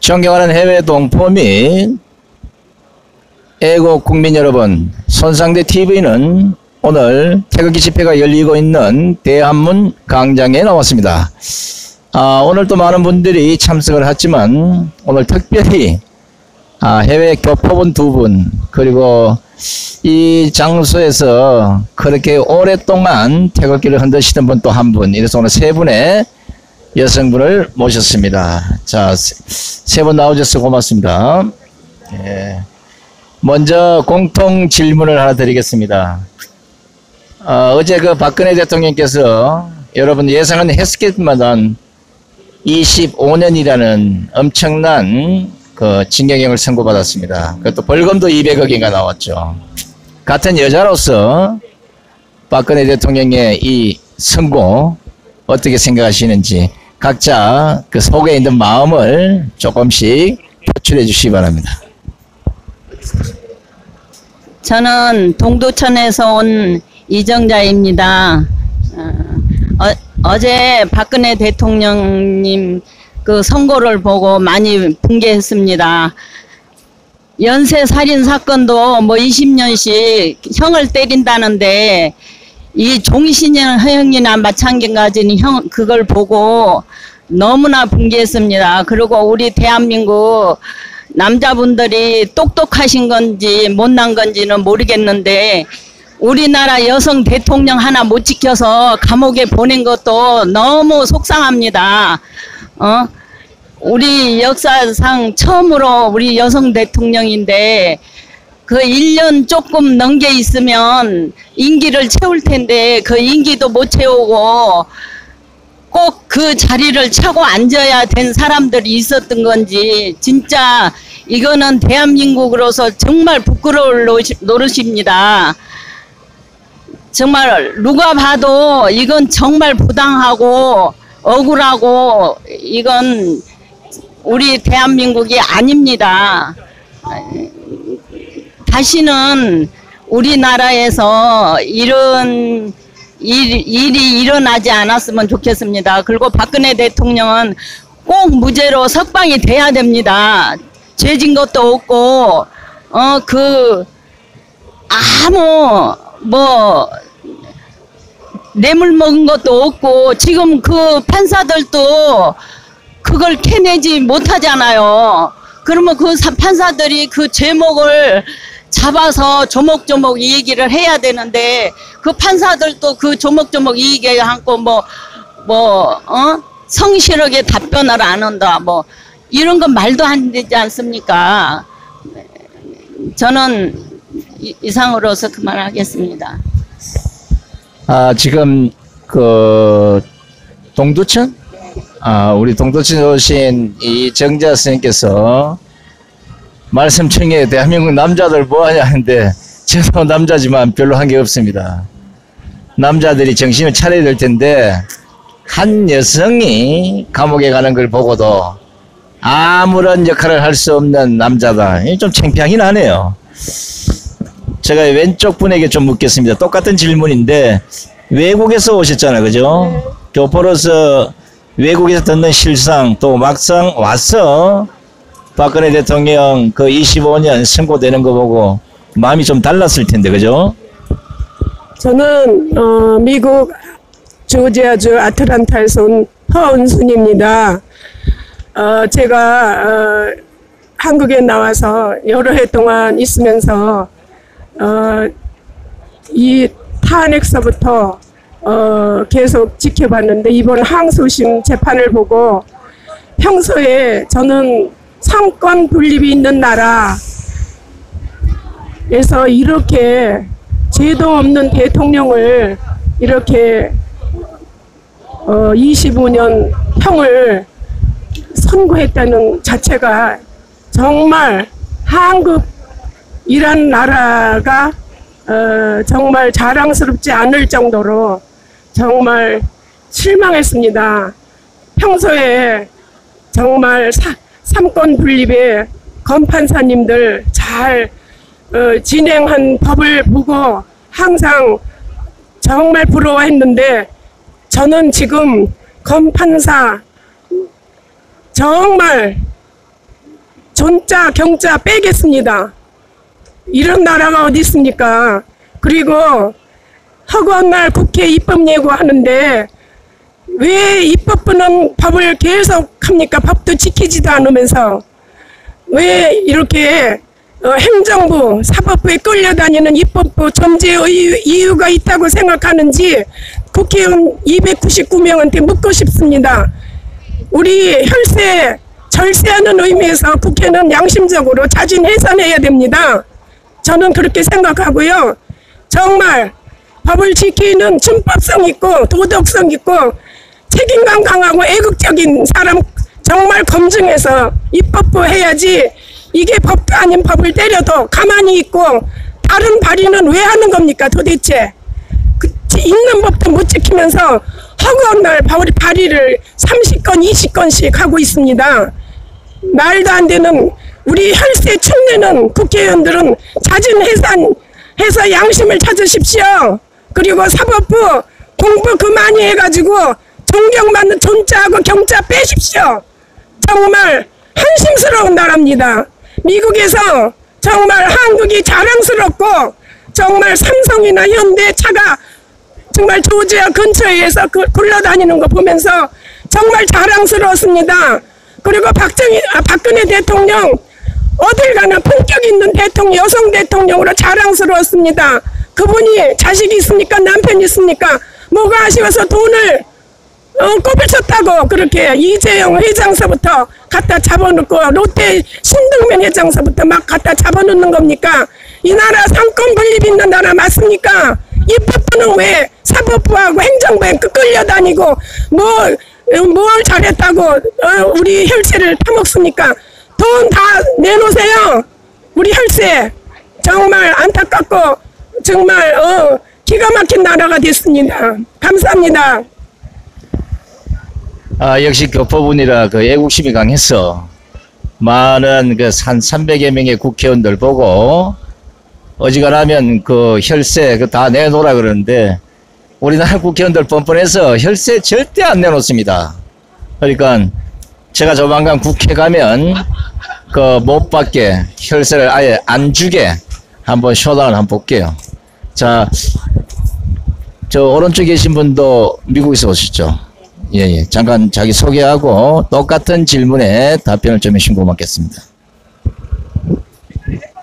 존경하는 해외 동포 및 애국 국민 여러분, 손상대 TV는 오늘 태극기 집회가 열리고 있는 대한문 광장에 나왔습니다. 오늘 또 많은 분들이 참석을 했지만 오늘 특별히 해외 교포분 2분 그리고 이 장소에서 그렇게 오랫동안 태극기를 흔드시던 분 또 1분, 이래서 오늘 3분의 여성분을 모셨습니다. 자, 3분 나오셔서 고맙습니다. 예. 먼저 공통 질문을 하나 드리겠습니다. 어제 그 박근혜 대통령께서 여러분 예상은 했겠지만 25년이라는 엄청난 그 징역형을 선고받았습니다. 그것도 벌금도 200억인가 나왔죠. 같은 여자로서 박근혜 대통령의 이 선고 어떻게 생각하시는지 각자 그 속에 있는 마음을 조금씩 표출해 주시기 바랍니다. 저는 동두천에서 온 이정자입니다. 어제 박근혜 대통령님 그 선고를 보고 많이 분개했습니다. 연쇄 살인 사건도 뭐 20년씩 형을 때린다는데 이 종신형이나 마찬가지인 형 그걸 보고 너무나 분개했습니다. 그리고 우리 대한민국 남자분들이 똑똑하신 건지 못난 건지는 모르겠는데 우리나라 여성 대통령 하나 못 지켜서 감옥에 보낸 것도 너무 속상합니다. 우리 역사상 처음으로 우리 여성 대통령인데 그 1년 조금 넘게 있으면 임기를 채울 텐데 그 임기도 못 채우고 꼭 그 자리를 차고 앉아야 된 사람들이 있었던 건지 진짜 이거는 대한민국으로서 정말 부끄러울 노릇입니다. 정말 누가 봐도 이건 정말 부당하고 억울하고 이건 우리 대한민국이 아닙니다. 다시는 우리나라에서 이런 일이 일어나지 않았으면 좋겠습니다. 그리고 박근혜 대통령은 꼭 무죄로 석방이 돼야 됩니다. 죄진 것도 없고 아무 뇌물 먹은 것도 없고 지금 그 판사들도 그걸 캐내지 못하잖아요. 그러면 그 판사들이 그 제목을 잡아서 조목조목 이 얘기를 해야 되는데 그 판사들도 그 조목조목 이 얘기 하고 성실하게 답변을 안 한다 이런 건 말도 안 되지 않습니까? 저는 이상으로서 그만하겠습니다. 지금 그 동두천? 우리 동두천에 오신 이 정자 선생님께서 말씀 중에 대한민국 남자들 뭐하냐 하는데 저도 남자지만 별로 한 게 없습니다. 남자들이 정신을 차려야 될 텐데 한 여성이 감옥에 가는 걸 보고도 아무런 역할을 할 수 없는 남자다. 좀 창피하긴 하네요. 제가 왼쪽 분에게 좀 묻겠습니다. 똑같은 질문인데 외국에서 오셨잖아요, 그죠? 교포로서 외국에서 듣는 실상 또 막상 와서 박근혜 대통령 그 25년 선고되는 거 보고 마음이 좀 달랐을 텐데, 그죠? 저는 미국 조지아주 아틀란타에서 온 허은순입니다. 제가 한국에 나와서 여러 해 동안 있으면서 이 탄핵서부터 계속 지켜봤는데 이번 항소심 재판을 보고 평소에 저는 상권 분립이 있는 나라에서 이렇게 죄도 없는 대통령을 이렇게 25년 형을 선고했다는 자체가 정말 한국이란 나라가 정말 자랑스럽지 않을 정도로 정말 실망했습니다. 평소에 정말 삼권 분립의 검판사님들 잘 진행한 법을 보고 항상 정말 부러워했는데 저는 지금 검판사 정말 존자 경자 빼겠습니다. 이런 나라가 어디 있습니까? 그리고 허구한 날 국회 입법 예고하는데 왜 입법부는 법을 계속 합니까? 법도 지키지도 않으면서 왜 이렇게 행정부, 사법부에 끌려다니는 입법부 존재의 이유가 있다고 생각하는지 국회의원 299명한테 묻고 싶습니다. 우리 혈세 절세하는 의미에서 국회는 양심적으로 자진 해산해야 됩니다. 저는 그렇게 생각하고요. 정말 법을 지키는 준법성 있고 도덕성 있고 책임감 강하고 애국적인 사람 정말 검증해서 입법부 해야지. 이게 법도 아닌 법을 때려도 가만히 있고 다른 발의는 왜 하는 겁니까 도대체. 있는 법도 못 지키면서 허구한 날 발의를 30건 20건씩 하고 있습니다. 말도 안 되는 우리 혈세 축내는 국회의원들은 자진 해산해서 양심을 찾으십시오. 그리고 사법부 공부 그만히 해가지고 존경받는 존자하고 경자 빼십시오. 정말 한심스러운 나라입니다. 미국에서 정말 한국이 자랑스럽고 정말 삼성이나 현대 차가 정말 조지아 근처에서 굴러다니는 거 보면서 정말 자랑스러웠습니다. 그리고 박근혜 대통령 어딜 가나 품격 있는 대통령, 여성 대통령으로 자랑스러웠습니다. 그분이 자식이 있습니까? 남편이 있습니까? 뭐가 아쉬워서 돈을 꼽을 쳤다고 그렇게 이재용 회장서부터 갖다 잡아놓고 롯데 신동면 회장서부터 막 갖다 잡아놓는 겁니까? 이 나라 상권 분립 있는 나라 맞습니까? 입법부는 왜 사법부하고 행정부에 끌려다니고 뭘 잘했다고 우리 혈세를 타먹습니까? 돈 다 내놓으세요. 우리 혈세 정말 안타깝고 정말 기가 막힌 나라가 됐습니다. 감사합니다. 역시 교포분이라 그 애국심이 강해서 많은 그 한 300여 명의 국회의원들 보고 어지간하면 그 혈세 다 내놓으라 그러는데 우리나라 국회의원들 뻔뻔해서 혈세 절대 안 내놓습니다. 그러니까 제가 조만간 국회 가면 그 못 받게 혈세를 아예 안 주게 한번 쇼다운 한번 볼게요. 자, 저 오른쪽에 계신 분도 미국에서 오셨죠? 예. 잠깐 자기 소개하고 똑같은 질문에 답변을 좀 해주시면 고맙겠습니다.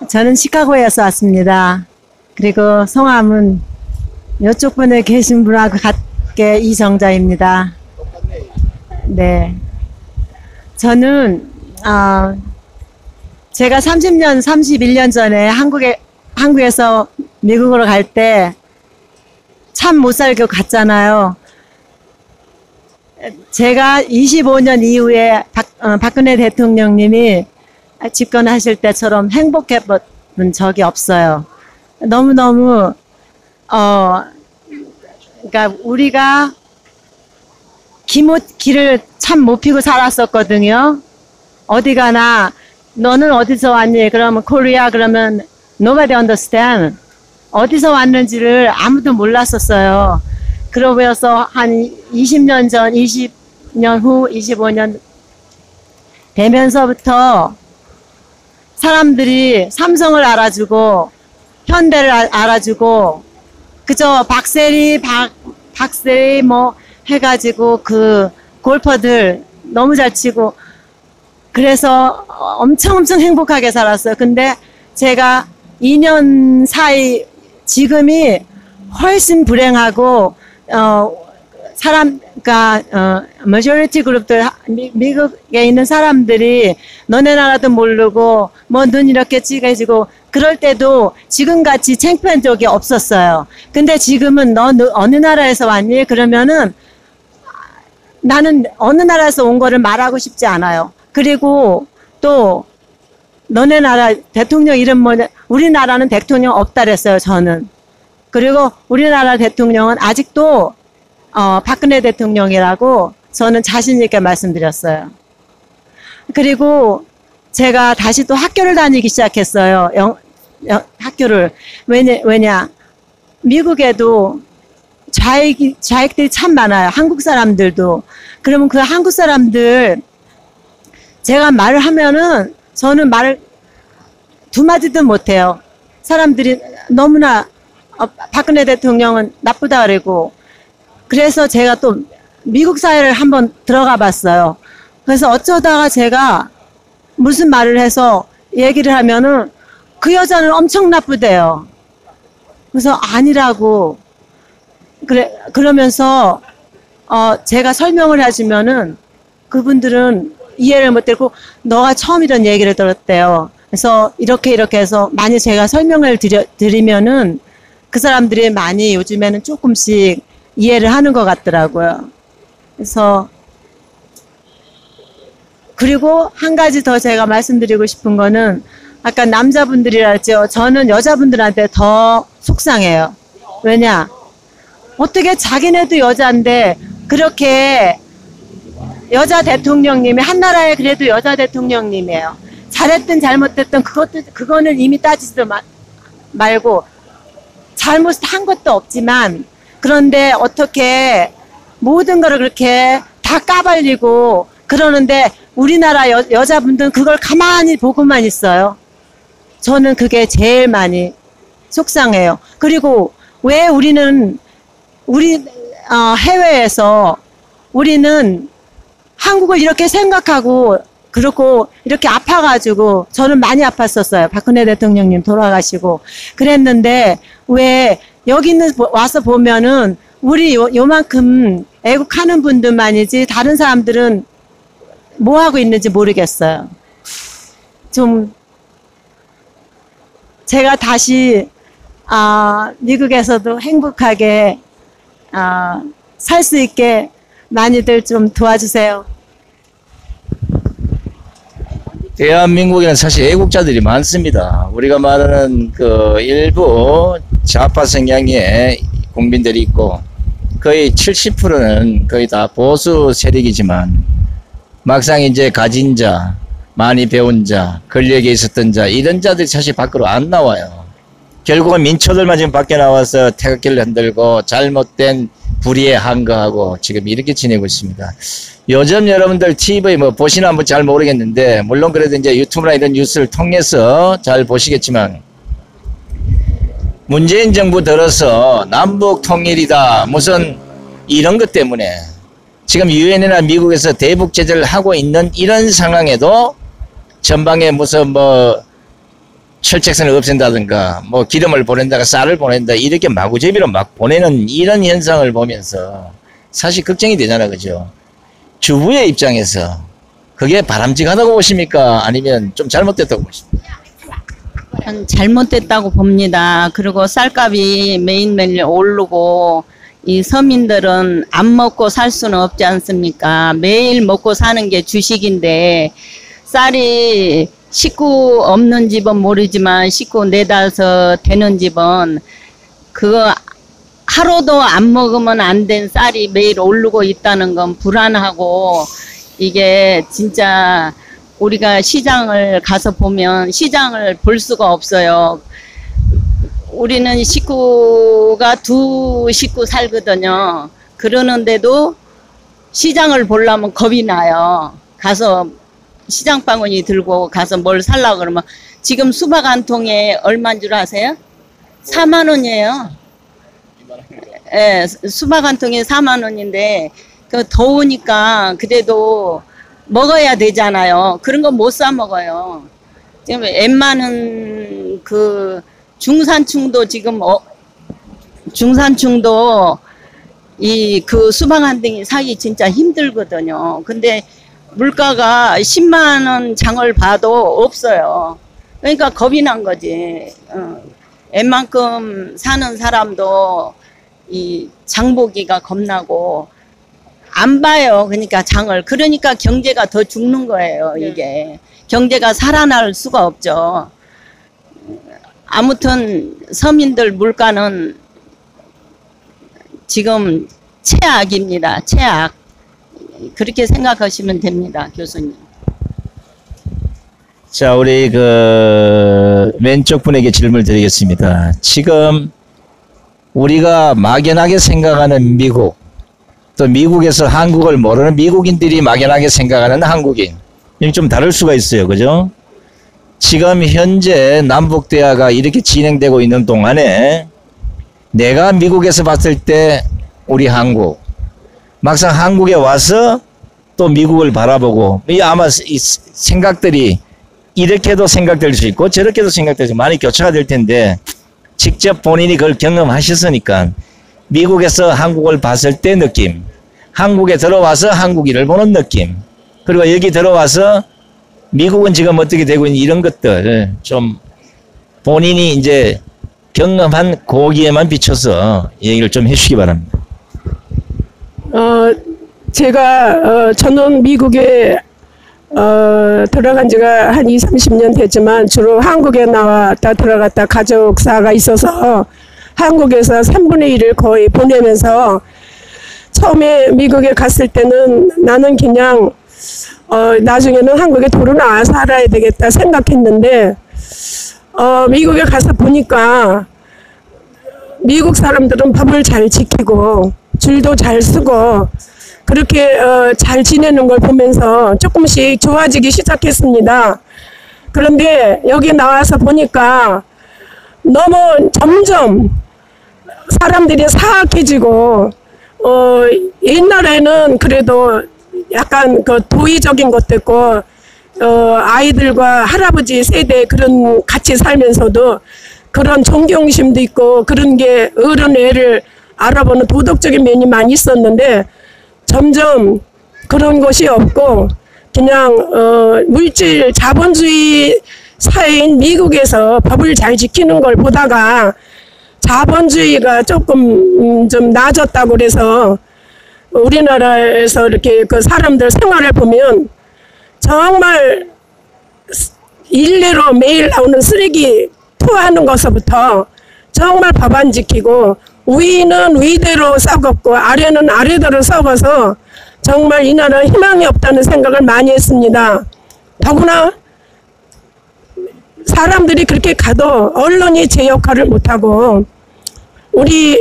저는 시카고에서 왔습니다. 그리고 성함은 이쪽 분에 계신 분하고 같게 이정자입니다. 네. 저는, 제가 31년 전에 한국에서 미국으로 갈 때 참 못 살고 갔잖아요. 제가 25년 이후에 박근혜 대통령님이 집권하실 때처럼 행복해 본 적이 없어요. 너무너무, 그러니까 우리가 길을 참 못 피고 살았었거든요. 어디 가나, 너는 어디서 왔니? 그러면 코리아 그러면 nobody understand. 어디서 왔는지를 아무도 몰랐었어요. 그러고서 한 20년 전, 20년 후, 25년 되면서부터 사람들이 삼성을 알아주고 현대를 알아주고 그저 박세리 뭐 해가지고 그 골퍼들 너무 잘 치고 그래서 엄청 행복하게 살았어요. 근데 제가 2년 사이 지금이 훨씬 불행하고 그러니까 majority 그룹들 미국에 있는 사람들이 너네 나라도 모르고 뭐 눈 이렇게 찌개지고 그럴 때도 지금같이 창피한 적이 없었어요. 근데 지금은 너 어느 나라에서 왔니? 그러면은 나는 어느 나라에서 온 거를 말하고 싶지 않아요. 그리고 또 너네 나라 대통령 이름 뭐냐? 우리나라는 대통령 없다 그랬어요, 저는. 그리고 우리나라 대통령은 아직도 박근혜 대통령이라고 저는 자신 있게 말씀드렸어요. 그리고 제가 다시 또 학교를 다니기 시작했어요. 학교를. 왜냐? 미국에도 좌익들이 참 많아요. 한국 사람들도. 그러면 그 한국 사람들 제가 말을 하면은 저는 말을 두 마디도 못해요. 사람들이 너무나 박근혜 대통령은 나쁘다 그러고, 그래서 제가 또 미국 사회를 한번 들어가 봤어요. 그래서 어쩌다가 제가 무슨 말을 해서 얘기를 하면은 그 여자는 엄청 나쁘대요. 그래서 아니라고 그러면서 제가 설명을 해주면은 그분들은 이해를 못했고 너가 처음 이런 얘기를 들었대요. 그래서 이렇게 해서 많이 제가 설명을 드리면은 그 사람들이 많이 요즘에는 조금씩 이해를 하는 것 같더라고요. 그래서 그리고 한 가지 더 제가 말씀드리고 싶은 거는 아까 남자분들이라 했죠. 저는 여자분들한테 더 속상해요. 왜냐? 어떻게 자기네도 여자인데 그렇게 여자 대통령님이 한나라에 그래도 여자 대통령님이에요. 잘했든 잘못했든 그거는 이미 따지지도 말고 잘못한 것도 없지만 그런데 어떻게 모든 거를 그렇게 다 까발리고 그러는데 우리나라 여자분들은 그걸 가만히 보고만 있어요. 저는 그게 제일 많이 속상해요. 그리고 왜 우리 해외에서 우리는 한국을 이렇게 생각하고 그렇고 이렇게 아파가지고 저는 많이 아팠었어요. 박근혜 대통령님 돌아가시고 그랬는데 왜 여기는 와서 보면은 우리 요만큼 애국하는 분들만이지 다른 사람들은 뭐 하고 있는지 모르겠어요. 좀 제가 다시 미국에서도 행복하게 살 수 있게 많이들 좀 도와주세요. 대한민국에는 사실 애국자들이 많습니다. 우리가 말하는 그 일부 좌파 성향의 국민들이 있고 거의 70%는 거의 다 보수 세력이지만 막상 이제 가진 자, 많이 배운 자, 권력에 있었던 자 이런 자들이 사실 밖으로 안 나와요. 결국은 민초들만 지금 밖에 나와서 태극기를 흔들고 잘못된 불의에 항거하고 지금 이렇게 지내고 있습니다. 요즘 여러분들 TV 뭐 보시나 한번 잘 모르겠는데 물론 그래도 이제 유튜브나 이런 뉴스를 통해서 잘 보시겠지만 문재인 정부 들어서 남북 통일이다 무슨 이런 것 때문에 지금 유엔이나 미국에서 대북 제재를 하고 있는 이런 상황에도 전방에 무슨 뭐 철책선을 없앤다든가 뭐 기름을 보낸다가 쌀을 보낸다 이렇게 마구제비로 막 보내는 이런 현상을 보면서 사실 걱정이 되잖아, 그죠? 주부의 입장에서 그게 바람직하다고 보십니까? 아니면 좀 잘못됐다고 보십니까? 잘못됐다고 봅니다. 그리고 쌀값이 매일매일 오르고 이 서민들은 안 먹고 살 수는 없지 않습니까? 매일 먹고 사는 게 주식인데 쌀이 식구 없는 집은 모르지만 식구 4-5 되는 집은 그거 하루도 안 먹으면 안 된 쌀이 매일 오르고 있다는 건 불안하고 이게 진짜 우리가 시장을 가서 보면 시장을 볼 수가 없어요. 우리는 식구가 2 식구 살거든요. 그러는데도 시장을 보려면 겁이 나요. 가서 시장 바구니 들고 가서 뭘 살려고 그러면 지금 수박 한 통에 얼마인 줄 아세요? 4만 원이에요. 예, 수박 한 통에 4만 원인데 그 더우니까 그래도 먹어야 되잖아요. 그런 거 못 사 먹어요. 지금 웬만한 그 중산층도 지금 중산층도 이 그 수박 한 덩이 사기 진짜 힘들거든요. 근데 물가가 10만 원 장을 봐도 없어요. 그러니까 겁이 난 거지. 웬만큼 사는 사람도 이 장보기가 겁나고 안 봐요. 그러니까 장을. 그러니까 경제가 더 죽는 거예요. 이게. 경제가 살아날 수가 없죠. 아무튼 서민들 물가는 지금 최악입니다. 최악. 그렇게 생각하시면 됩니다, 교수님. 자, 우리 그 왼쪽 분에게 질문을 드리겠습니다. 지금 우리가 막연하게 생각하는 미국, 또 미국에서 한국을 모르는 미국인들이 막연하게 생각하는 한국인, 좀 다를 수가 있어요, 그죠? 지금 현재 남북 대화가 이렇게 진행되고 있는 동안에 내가 미국에서 봤을 때 우리 한국, 막상 한국에 와서 또 미국을 바라보고, 이 아마 이 생각들이 이렇게도 생각될 수 있고 저렇게도 생각될 수 있고 많이 교차가 될 텐데, 직접 본인이 그걸 경험하셨으니까 미국에서 한국을 봤을 때 느낌, 한국에 들어와서 한국인을 보는 느낌, 그리고 여기 들어와서 미국은 지금 어떻게 되고 있는 이런 것들 좀 본인이 이제 경험한 거기에만 비춰서 얘기를 좀 해주시기 바랍니다. 저는 미국에 들어간 지가 한 20, 30년 됐지만 주로 한국에 나왔다 들어갔다 가족사가 있어서 한국에서 3분의 1을 거의 보내면서 처음에 미국에 갔을 때는 나는 그냥 나중에는 한국에 돌아와 살아야 되겠다 생각했는데 미국에 가서 보니까 미국 사람들은 법을 잘 지키고 줄도 잘 쓰고 그렇게 잘 지내는 걸 보면서 조금씩 좋아지기 시작했습니다. 그런데 여기 나와서 보니까 너무 점점 사람들이 사악해지고 옛날에는 그래도 약간 그 도의적인 것도 있고 아이들과 할아버지 세대 그런 같이 살면서도 그런 존경심도 있고 그런 게 어른애를 알아보는 도덕적인 면이 많이 있었는데 점점 그런 것이 없고 그냥 물질 자본주의 사회인 미국에서 법을 잘 지키는 걸 보다가 자본주의가 조금 좀 나아졌다고 그래서 우리나라에서 이렇게 그 사람들 생활을 보면 정말 일례로 매일 나오는 쓰레기 토하는 것부터 정말 법 안 지키고 위는 위대로 썩었고 아래는 아래대로 썩어서 정말 이 나라 희망이 없다는 생각을 많이 했습니다. 더구나 사람들이 그렇게 가도 언론이 제 역할을 못하고 우리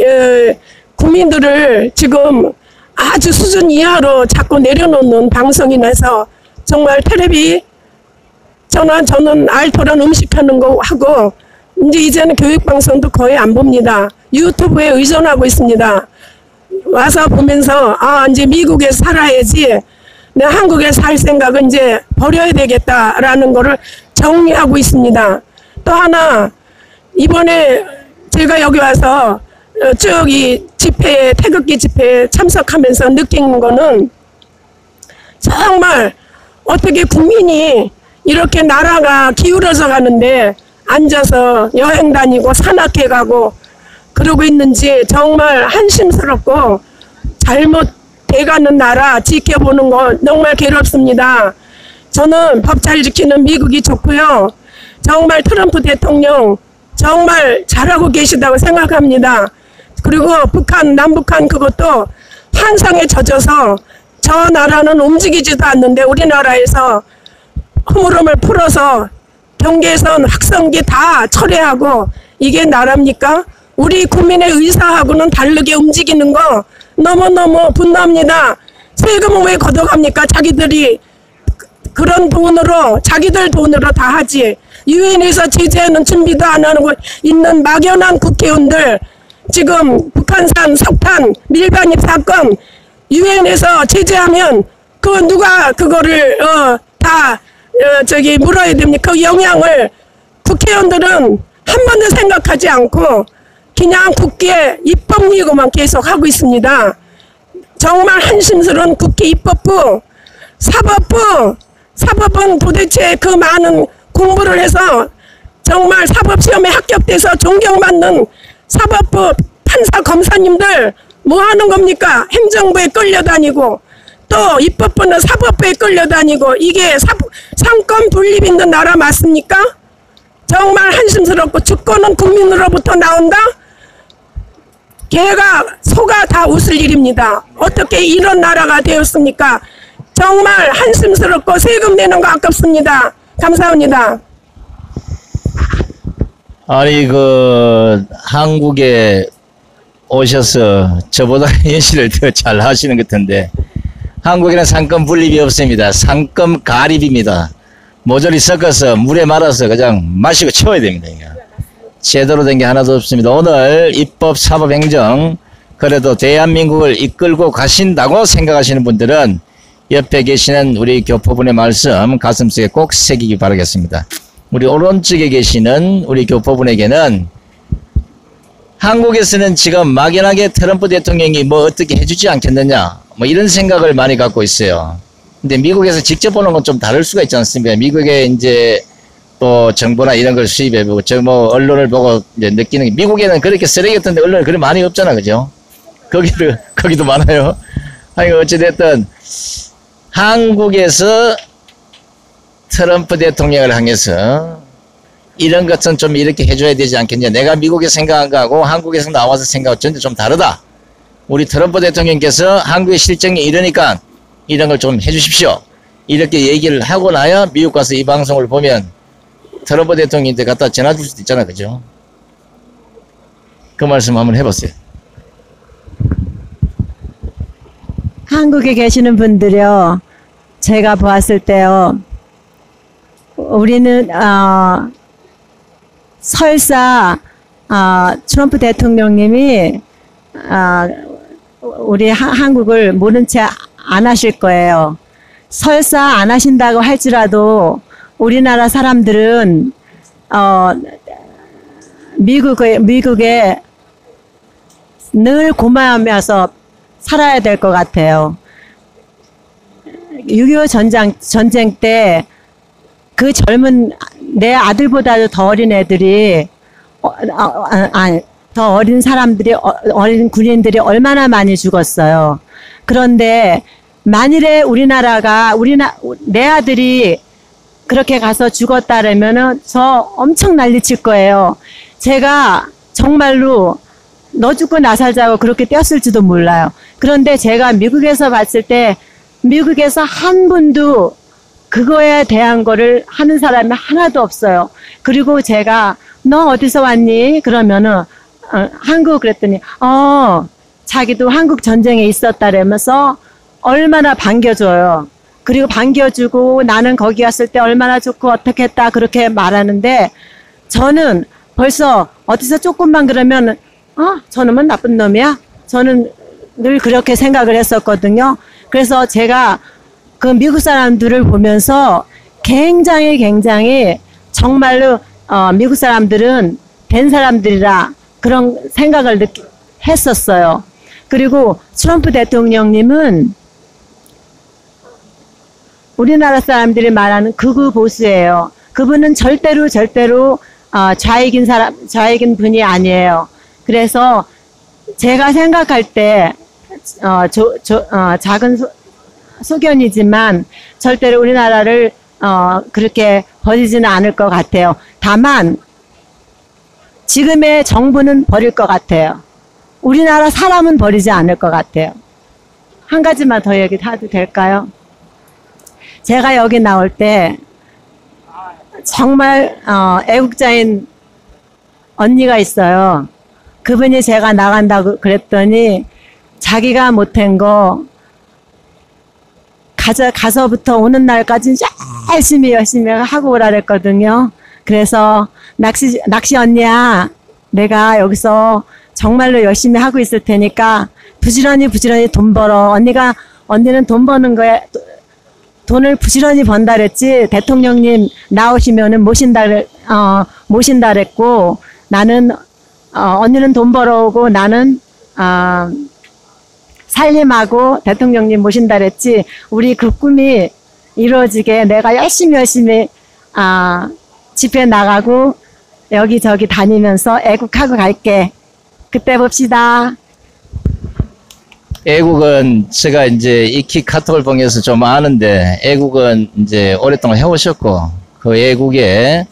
국민들을 지금 아주 수준 이하로 자꾸 내려놓는 방송이 나서 정말 텔레비 저는 알토란 음식하는 거 하고 이제는 교육방송도 거의 안 봅니다. 유튜브에 의존하고 있습니다. 와서 보면서 이제 미국에 살아야지 내 한국에 살 생각은 이제 버려야 되겠다라는 거를 정리하고 있습니다. 또 하나 이번에 제가 여기 와서 쭉 이 집회에 태극기 집회에 참석하면서 느낀 거는 정말 어떻게 국민이 이렇게 나라가 기울어져 가는데 앉아서 여행 다니고 산악회 가고 그러고 있는지 정말 한심스럽고 잘못돼가는 나라 지켜보는 거 정말 괴롭습니다. 저는 법 잘 지키는 미국이 좋고요. 정말 트럼프 대통령 정말 잘하고 계시다고 생각합니다. 그리고 북한, 남북한 그것도 환상에 젖어서 저 나라는 움직이지도 않는데 우리나라에서 허물음을 풀어서 경계선 확성기 다 철회하고 이게 나라입니까? 우리 국민의 의사하고는 다르게 움직이는 거 너무너무 분노합니다. 세금은 왜 걷어갑니까? 자기들이 그런 돈으로 자기들 돈으로 다 하지. 유엔에서 제재하는 준비도 안 하고 있는 막연한 국회의원들 지금 북한산 석탄 밀반입 사건 유엔에서 제재하면 그 누가 그거를 다 물어야 됩니까? 그 영향을 국회의원들은 한 번도 생각하지 않고 그냥 국회 입법리고만 계속 하고 있습니다. 정말 한심스러운 국회 입법부, 사법은 도대체 그 많은 공부를 해서 정말 사법시험에 합격돼서 존경받는 사법부 판사 검사님들 뭐 하는 겁니까? 행정부에 끌려다니고 또 입법부는 사법부에 끌려다니고 이게 상권 분립 있는 나라 맞습니까? 정말 한심스럽고 주권은 국민으로부터 나온다? 개가 소가 다 웃을 일입니다. 어떻게 이런 나라가 되었습니까? 정말 한심스럽고 세금 내는 거 아깝습니다. 감사합니다. 아니 한국에 오셔서 저보다 연시를 더 잘 하시는 것 같은데 한국에는 상권 분립이 없습니다. 상권 가립입니다. 모조리 섞어서 물에 말아서 그냥 마시고 치워야 됩니다. 이거. 제대로 된 게 하나도 없습니다. 오늘 입법, 사법, 행정 그래도 대한민국을 이끌고 가신다고 생각하시는 분들은 옆에 계시는 우리 교포분의 말씀 가슴속에 꼭 새기기 바라겠습니다. 우리 오른쪽에 계시는 우리 교포분에게는 한국에서는 지금 막연하게 트럼프 대통령이 뭐 어떻게 해주지 않겠느냐 뭐 이런 생각을 많이 갖고 있어요. 근데 미국에서 직접 보는 건 좀 다를 수가 있지 않습니까? 미국에 이제 또 정보나 이런 걸 수입해보고 저 뭐 언론을 보고 이제 느끼는 게 미국에는 그렇게 쓰레기 같은데 언론이 그리 많이 없잖아, 그죠? 거기도 많아요. 아니 어찌됐든 한국에서 트럼프 대통령을 향해서 이런 것은 좀 이렇게 해줘야 되지 않겠냐. 내가 미국에 생각한 거하고 한국에서 나와서 생각하고 전혀 좀 다르다. 우리 트럼프 대통령께서 한국의 실정이 이러니까 이런 걸 좀 해주십시오. 이렇게 얘기를 하고 나야 미국 가서 이 방송을 보면 트럼프 대통령한테 갖다 전화 줄 수도 있잖아, 그죠? 그 말씀 한번 해보세요. 한국에 계시는 분들이요, 제가 보았을 때요, 우리는 설사 트럼프 대통령님이 우리 한국을 모른 채 안 하실 거예요. 설사 안 하신다고 할지라도 우리나라 사람들은 미국에 늘 고마워하면서 살아야 될 것 같아요. 6.25 전쟁 때 그 젊은 내 아들보다도 더 어린 애들이 더 어린 사람들이 어린 군인들이 얼마나 많이 죽었어요. 그런데 만일에 내 아들이 그렇게 가서 죽었다라면은 저 엄청 난리칠 거예요. 제가 정말로 너 죽고 나 살자고 그렇게 뛰었을지도 몰라요. 그런데 제가 미국에서 봤을 때 미국에서 한 분도 그거에 대한 거를 하는 사람이 하나도 없어요. 그리고 제가 너 어디서 왔니? 그러면은 한국 그랬더니 자기도 한국 전쟁에 있었다라면서 얼마나 반겨줘요. 그리고 반겨주고 나는 거기 갔을 때 얼마나 좋고 어떻게 했다 그렇게 말하는데 저는 벌써 어디서 조금만 그러면 저놈은 나쁜 놈이야? 저는 늘 그렇게 생각을 했었거든요. 그래서 제가 그 미국 사람들을 보면서 굉장히 정말로 미국 사람들은 된 사람들이라 그런 생각을 했었어요. 그리고 트럼프 대통령님은 우리나라 사람들이 말하는 극우 보수예요. 그분은 절대로 좌익인 분이 아니에요. 그래서 제가 생각할 때 작은 소견이지만 절대로 우리나라를 그렇게 버리지는 않을 것 같아요. 다만 지금의 정부는 버릴 것 같아요. 우리나라 사람은 버리지 않을 것 같아요. 한 가지만 더 얘기해도 될까요? 제가 여기 나올 때 정말 애국자인 언니가 있어요. 그분이 제가 나간다고 그랬더니 자기가 못한 거 가서부터 오는 날까지 열심히 하고 오라 그랬거든요. 그래서 낚시 언니야, 내가 여기서 정말로 열심히 하고 있을 테니까 부지런히 돈 벌어. 언니는 돈 버는 거에 돈을 부지런히 번다 그랬지 대통령님 나오시면은 모신다 그랬고 나는 언니는 돈 벌어오고 나는 살림하고 대통령님 모신다 그랬지 우리 그 꿈이 이루어지게 내가 열심히 집회 나가고 여기저기 다니면서 애국하고 갈게. 그때 봅시다. 애국은 제가 이제 익히 카톡을 통해서 좀 아는데 애국은 이제 오랫동안 해오셨고 그 애국의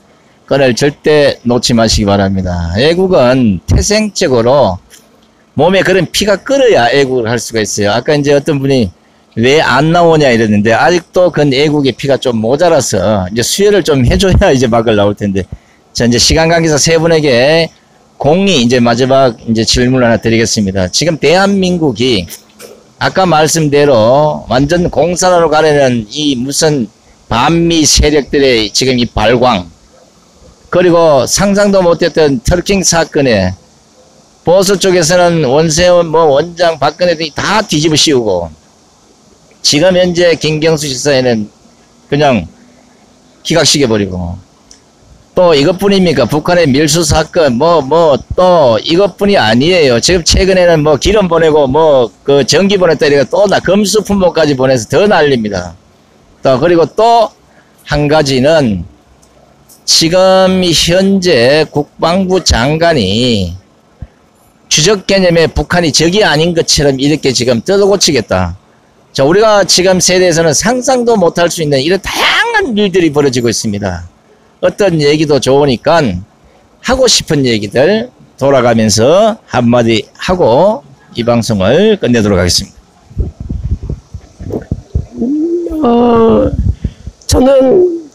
끈을 절대 놓지 마시기 바랍니다. 애국은 태생적으로 몸에 그런 피가 끓어야 애국을 할 수가 있어요. 아까 이제 어떤 분이 왜 안 나오냐 이랬는데 아직도 그 애국의 피가 좀 모자라서 이제 수혈을 좀 해줘야 이제 막을 나올 텐데 자 이제 시간 관계상 세 분에게 공이 이제 마지막 이제 질문을 하나 드리겠습니다. 지금 대한민국이 아까 말씀대로 완전 공산화로 가려는 이 무슨 반미 세력들의 지금 이 발광, 그리고 상상도 못했던 터킹 사건에 보수 쪽에서는 원세훈 원장 박근혜 등이 다 뒤집어 씌우고, 지금 현재 김경수 지사에는 그냥 기각시켜버리고, 또 이것뿐입니까? 북한의 밀수 사건 또 이것뿐이 아니에요. 지금 최근에는 기름 보내고 그 전기 보냈다 이래가 또 금수 품목까지 보내서 더 난립니다. 또 그리고 또 한 가지는 지금 현재 국방부 장관이 주적 개념의 북한이 적이 아닌 것처럼 이렇게 지금 뜯어고치겠다. 자, 우리가 지금 세대에서는 상상도 못할 수 있는 이런 다양한 일들이 벌어지고 있습니다. 어떤 얘기도 좋으니까 하고 싶은 얘기들 돌아가면서 한마디 하고 이 방송을 끝내도록 하겠습니다. 저는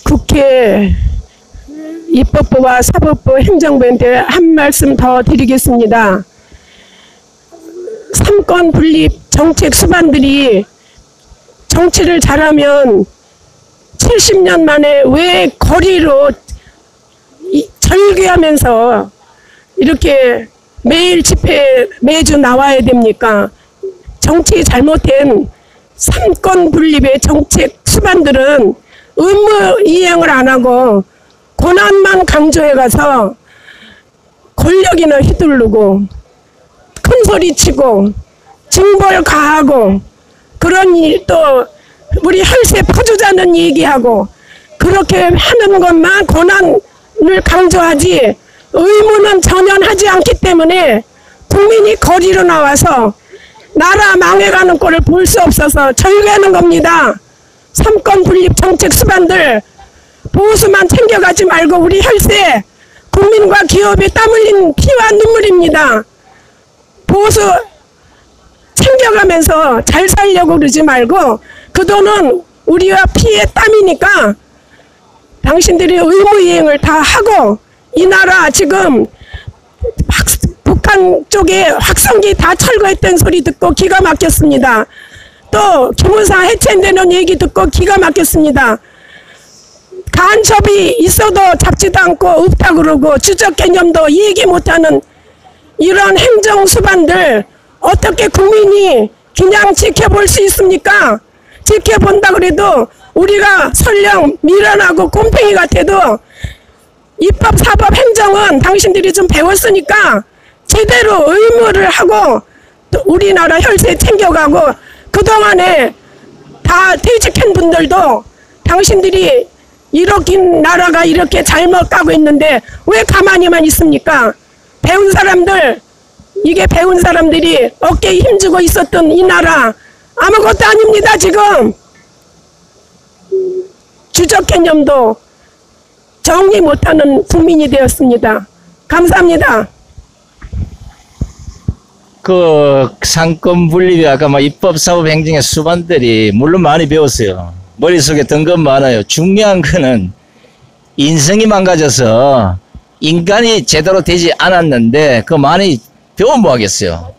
국회 입법부와 사법부 행정부한테 한 말씀 더 드리겠습니다. 삼권 분립 정책 수반들이 정치를 잘하면 70년 만에 왜 거리로 절규하면서 이렇게 매일 집회 매주 나와야 됩니까? 정치 잘못된 삼권 분립의 정책 수반들은 의무 이행을 안 하고 권한만 강조해 가서 권력이나 휘두르고 큰 소리 치고 징벌 가하고 그런 일도 우리 혈세 퍼주자는 얘기하고 그렇게 하는 것만 권한을 강조하지 의무는 전혀 하지 않기 때문에 국민이 거리로 나와서 나라 망해가는 꼴을 볼 수 없어서 절규하는 겁니다. 삼권 분립 정책 수반들 보수만 챙겨가지 말고 우리 혈세 국민과 기업에 땀 흘린 피와 눈물입니다. 보수 챙겨가면서 잘 살려고 그러지 말고 그 돈은 우리와 피의 땀이니까 당신들이 의무이행을 다 하고 이 나라 지금 북한 쪽에 확성기 다 철거했던 소리 듣고 기가 막혔습니다. 또 기무사 해체된다는 얘기 듣고 기가 막혔습니다. 간첩이 있어도 잡지도 않고 없다 그러고 주적 개념도 얘기 못하는 이런 행정수반들 어떻게 국민이 그냥 지켜볼 수 있습니까? 지켜본다 그래도 우리가 설령 미련하고 곰팡이 같아도 입법, 사법, 행정은 당신들이 좀 배웠으니까 제대로 의무를 하고 또 우리나라 혈세 챙겨가고 그동안에 다 퇴직한 분들도 당신들이 이렇게 나라가 이렇게 잘못 가고 있는데 왜 가만히만 있습니까? 배운 사람들, 이게 배운 사람들이 어깨에 힘주고 있었던 이 나라 아무것도 아닙니다. 지금 주적 개념도 정리 못하는 국민이 되었습니다. 감사합니다. 그 상권 분립이 아까 입법, 사법, 행정의 수반들이 물론 많이 배웠어요. 머릿속에 든 건 많아요. 중요한 거는 인성이 망가져서 인간이 제대로 되지 않았는데 그 많이 배워 뭐 하겠어요.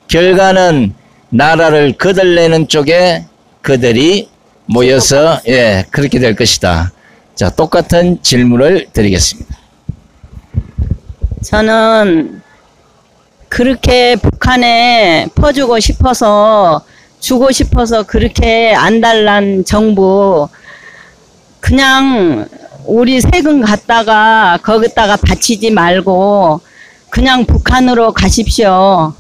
결과는 나라를 거들내는 쪽에 그들이 모여서 그렇게 될 것이다. 자, 똑같은 질문을 드리겠습니다. 저는 그렇게 북한에 퍼주고 싶어서 주고 싶어서 그렇게 안달난 정부 그냥 우리 세금 갖다가 거기다가 바치지 말고 그냥 북한으로 가십시오.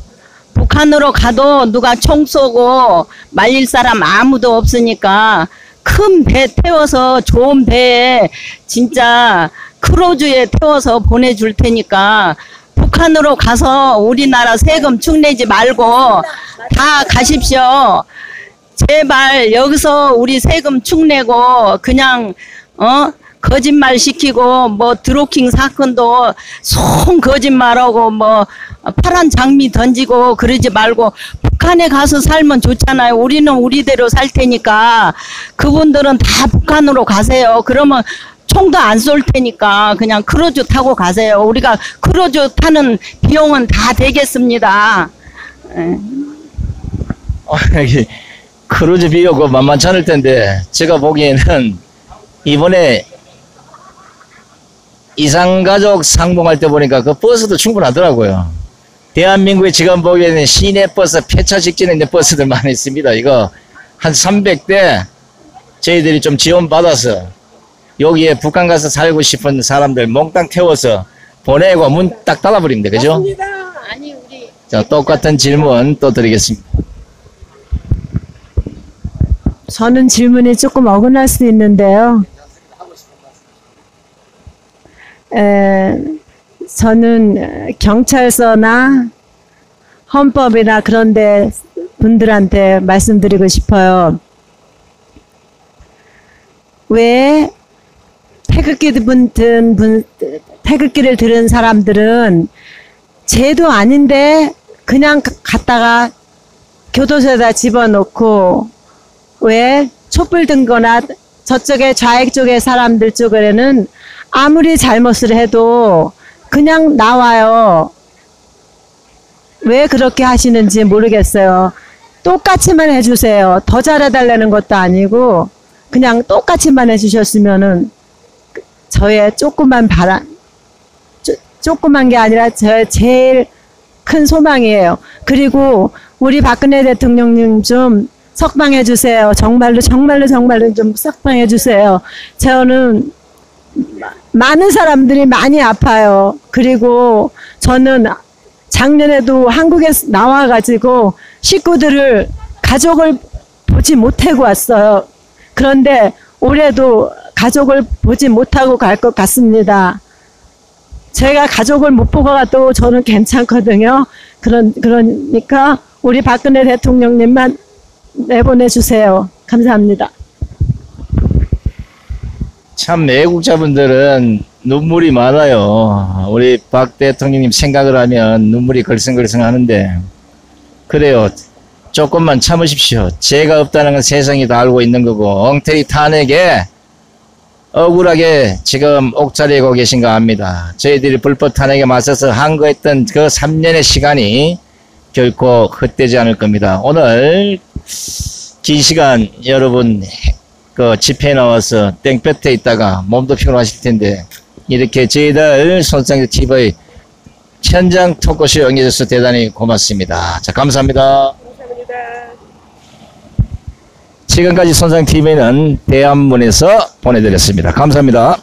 북한으로 가도 누가 총 쏘고 말릴 사람 아무도 없으니까 큰 배 태워서 좋은 배에 진짜 크루즈에 태워서 보내줄 테니까 북한으로 가서 우리나라 세금 축내지 말고 다 가십시오. 제발 여기서 우리 세금 축내고 그냥 거짓말 시키고 드루킹 사건도 송 거짓말하고 파란 장미 던지고 그러지 말고 북한에 가서 살면 좋잖아요. 우리는 우리대로 살 테니까 그분들은 다 북한으로 가세요. 그러면 총도 안 쏠 테니까 그냥 크루즈 타고 가세요. 우리가 크루즈 타는 비용은 다 되겠습니다. 크루즈 비용고 만만치 않을 텐데 제가 보기에는 이번에 이산가족 상봉할 때 보니까 그 버스도 충분하더라고요. 대한민국에 지금 보기에는 시내버스 폐차 직전에 있는 버스들 많이 있습니다. 이거 한 300대 저희들이 좀 지원받아서 여기에 북한 가서 살고 싶은 사람들 몽땅 태워서 보내고 문 딱 닫아버립니다. 그죠? 아니 우리 자, 똑같은 질문 또 드리겠습니다. 저는 질문이 조금 어긋날 수 있는데요. 저는 경찰서나 헌법이나 그런데 분들한테 말씀드리고 싶어요. 왜 태극기를 들은 사람들은 죄도 아닌데 그냥 갔다가 교도소에다 집어넣고, 왜 촛불 든 거나 저쪽에 좌익 쪽의 사람들 쪽에는 아무리 잘못을 해도 그냥 나와요. 왜 그렇게 하시는지 모르겠어요. 똑같이만 해주세요. 더 잘해달라는 것도 아니고 그냥 똑같이만 해주셨으면은 저의 조그만 바람, 조그만 게 아니라 저의 제일 큰 소망이에요. 그리고 우리 박근혜 대통령님 좀 석방해 주세요. 정말로 좀 석방해 주세요. 저는 많은 사람들이 많이 아파요. 그리고 저는 작년에도 한국에 나와가지고 식구들을, 가족을 보지 못하고 왔어요. 그런데 올해도 가족을 보지 못하고 갈 것 같습니다. 제가 가족을 못 보고 가도 저는 괜찮거든요. 그러니까 우리 박근혜 대통령님만 내보내주세요. 감사합니다. 참 애국자분들은 눈물이 많아요. 우리 박 대통령님 생각을 하면 눈물이 걸성걸성 하는데, 그래요. 조금만 참으십시오. 죄가 없다는 건 세상이 다 알고 있는 거고, 엉터리 탄핵에 억울하게 지금 옥자리에 고 계신가 합니다. 저희들이 불법 탄핵에 맞서서 항거했던 그 3년의 시간이 결코 헛되지 않을 겁니다. 오늘 긴 시간 여러분 그 집회에 나와서 땡볕에 있다가 몸도 피곤하실 텐데, 이렇게 저희들 손상규 TV 현장 토크쇼 응해주셔서 대단히 고맙습니다. 자, 감사합니다. 지금까지 손상TV는 대한문에서 보내드렸습니다. 감사합니다.